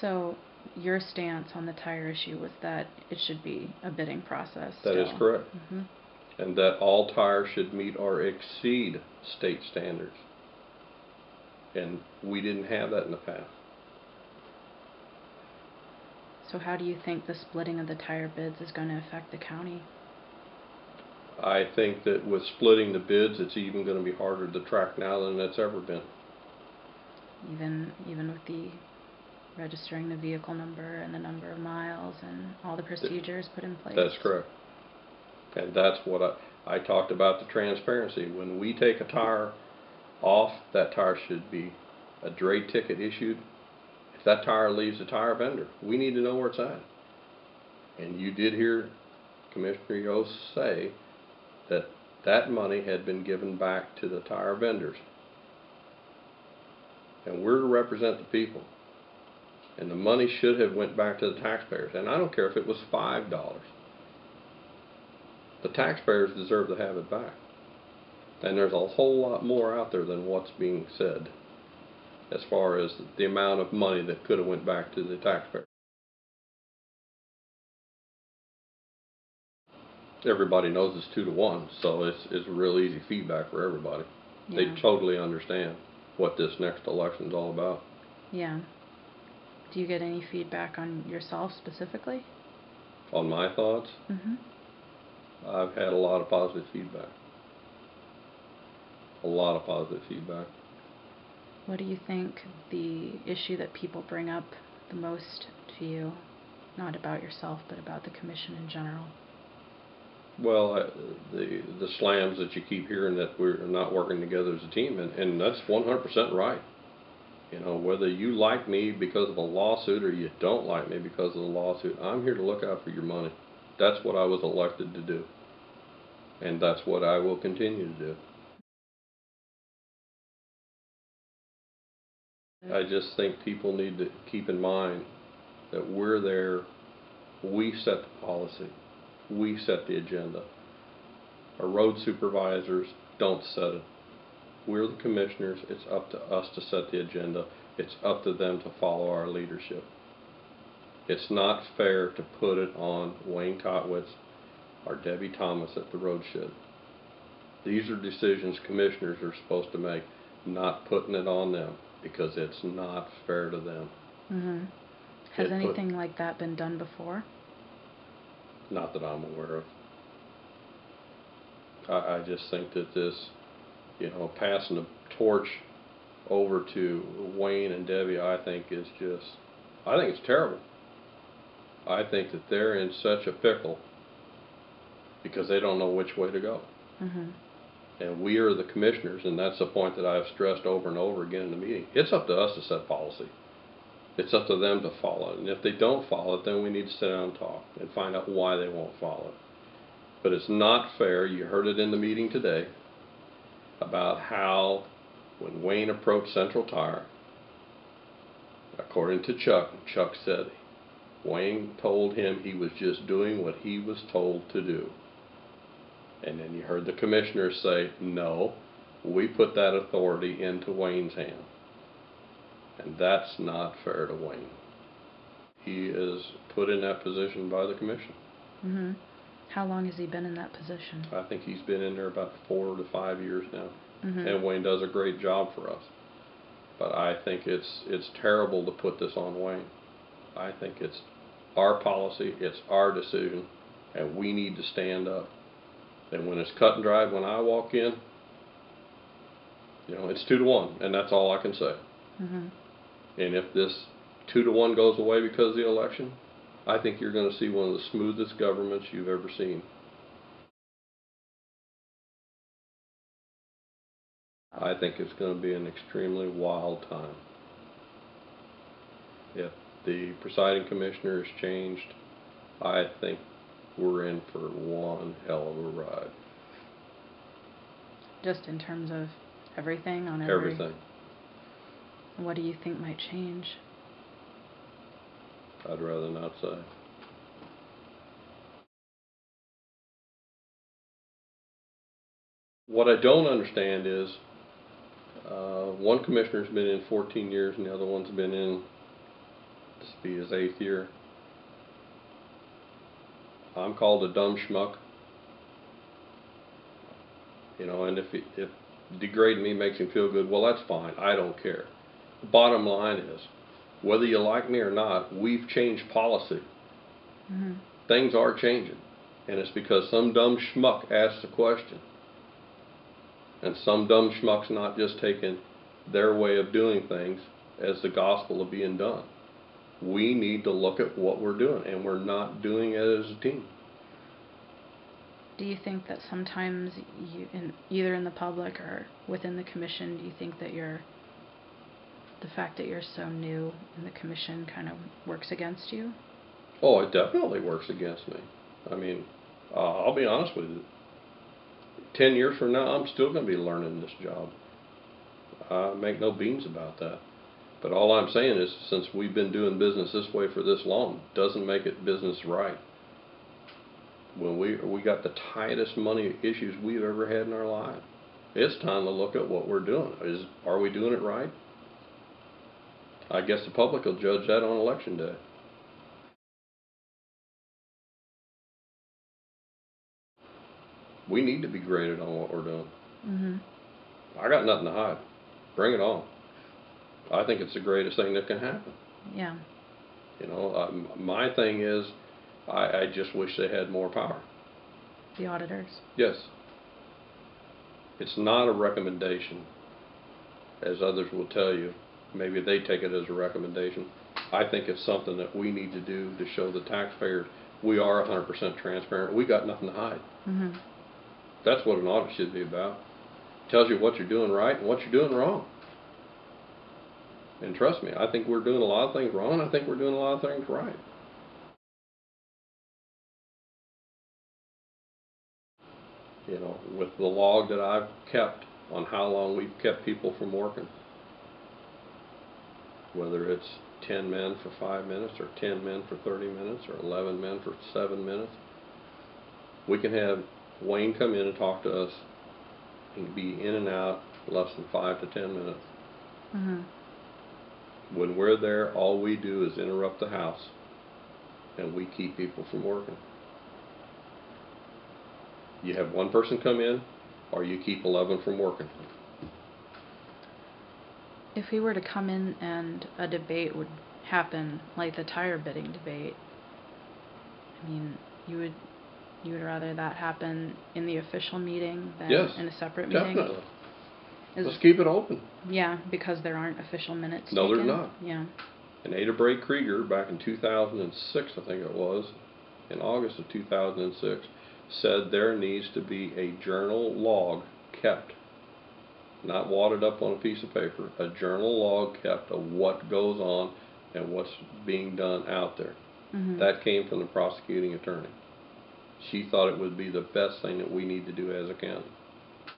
So your stance on the tire issue was that it should be a bidding process still. That is correct. Mm-hmm. And that all tires should meet or exceed state standards. And we didn't have that in the past. So how do you think the splitting of the tire bids is going to affect the county? I think that with splitting the bids, it's even going to be harder to track now than it's ever been. Even with the registering the vehicle number and the number of miles and all the procedures put in place? That's correct. And that's what I talked about, the transparency. When we take a tire off, that tire should be a dray ticket issued. If that tire leaves the tire vendor, we need to know where it's at. And you did hear Commissioner Yost say that that money had been given back to the tire vendors. And we're to represent the people. And the money should have went back to the taxpayers. And I don't care if it was $5. The taxpayers deserve to have it back. And there's a whole lot more out there than what's being said as far as the amount of money that could have went back to the taxpayer. Everybody knows it's 2-to-1, so it's real easy feedback for everybody. Yeah. They totally understand what this next election's all about. Yeah. Do you get any feedback on yourself specifically? On my thoughts? Mm-hmm. I've had a lot of positive feedback. A lot of positive feedback. What do you think the issue that people bring up the most to you, not about yourself, but about the commission in general? Well, the slams that you keep hearing that we're not working together as a team, and that's 100% right. You know, whether you like me because of a lawsuit or you don't like me because of the lawsuit, I'm here to look out for your money. That's what I was elected to do. And that's what I will continue to do. I just think people need to keep in mind that we're there, we set the policy, we set the agenda. Our road supervisors don't set it. We're the commissioners, it's up to us to set the agenda, it's up to them to follow our leadership. It's not fair to put it on Wayne Kotwitz or Debbie Thomas at the road shed. These are decisions commissioners are supposed to make, not putting it on them, because it's not fair to them. Mm-hmm. Has anything like that been done before? Not that I'm aware of. I just think that this, you know, passing the torch over to Wayne and Debbie, I think it's terrible. I think that they're in such a pickle because they don't know which way to go. Mm-hmm. And we are the commissioners, and that's the point that I've stressed over and over again in the meeting. It's up to us to set policy. It's up to them to follow it. And if they don't follow it, then we need to sit down and talk and find out why they won't follow it. But it's not fair. You heard it in the meeting today about how when Wayne approached Central Tire, according to Chuck said Wayne told him he was just doing what he was told to do. And then you heard the commissioners say, no, we put that authority into Wayne's hand. And that's not fair to Wayne. He is put in that position by the commission. Mm-hmm. How long has he been in that position? I think he's been in there about 4 to 5 years now. Mm-hmm. And Wayne does a great job for us. But I think it's terrible to put this on Wayne. I think it's our policy, it's our decision, and we need to stand up. And when it's cut and dried, when I walk in, you know, it's 2-to-1, and that's all I can say. Mm-hmm. And if this 2-to-1 goes away because of the election, I think you're going to see one of the smoothest governments you've ever seen. I think it's going to be an extremely wild time. If the presiding commissioner is changed, I think we're in for one hell of a ride. Just in terms of everything on everything. What do you think might change? I'd rather not say. What I don't understand is one commissioner's been in 14 years and the other one's been in the This will be his 8th year. I'm called a dumb schmuck. You know, and if degrading me makes him feel good, well, that's fine. I don't care. The bottom line is, whether you like me or not, we've changed policy. Mm-hmm. Things are changing. And it's because some dumb schmuck asked the question. And some dumb schmuck's not just taking their way of doing things as the gospel of being done. We need to look at what we're doing, and we're not doing it as a team. Do you think that sometimes you, either in the public or within the commission, do you think that the fact that you're so new in the commission kind of works against you? Oh, it definitely works against me. I mean, I'll be honest with you. 10 years from now, I'm still going to be learning this job. I make no beans about that. But all I'm saying is, since we've been doing business this way for this long, doesn't make it business right. When we got the tightest money issues we've ever had in our life, it's time to look at what we're doing. Are we doing it right? I guess the public will judge that on election day. We need to be graded on what we're doing. Mm-hmm. I got nothing to hide. Bring it on. I think it's the greatest thing that can happen. Yeah. You know, my thing is, I just wish they had more power. The auditors? Yes. It's not a recommendation, as others will tell you. Maybe they take it as a recommendation. I think it's something that we need to do to show the taxpayers we are 100% transparent. We got nothing to hide. Mm-hmm. That's what an audit should be about. It tells you what you're doing right and what you're doing wrong. And trust me, I think we're doing a lot of things wrong. I think we're doing a lot of things right. You know, with the log that I've kept on how long we've kept people from working, whether it's 10 men for 5 minutes or 10 men for 30 minutes or 11 men for 7 minutes, we can have Wayne come in and talk to us and be in and out less than 5 to 10 minutes. Mm-hmm. When we're there, all we do is interrupt the house, and we keep people from working. You have one person come in, or you keep 11 from working. If we were to come in and a debate would happen, like the tire bidding debate, I mean, you would rather that happen in the official meeting than Yes, in a separate meeting? Definitely. Let's keep it open. Yeah, because there aren't official minutes No, taken? there's not. Yeah. And Ada Bray Krieger, back in 2006, I think it was, in August of 2006, said there needs to be a journal log kept, not wadded up on a piece of paper, a journal log kept of what goes on and what's being done out there. Mm-hmm. That came from the prosecuting attorney. She thought it would be the best thing that we need to do as a county.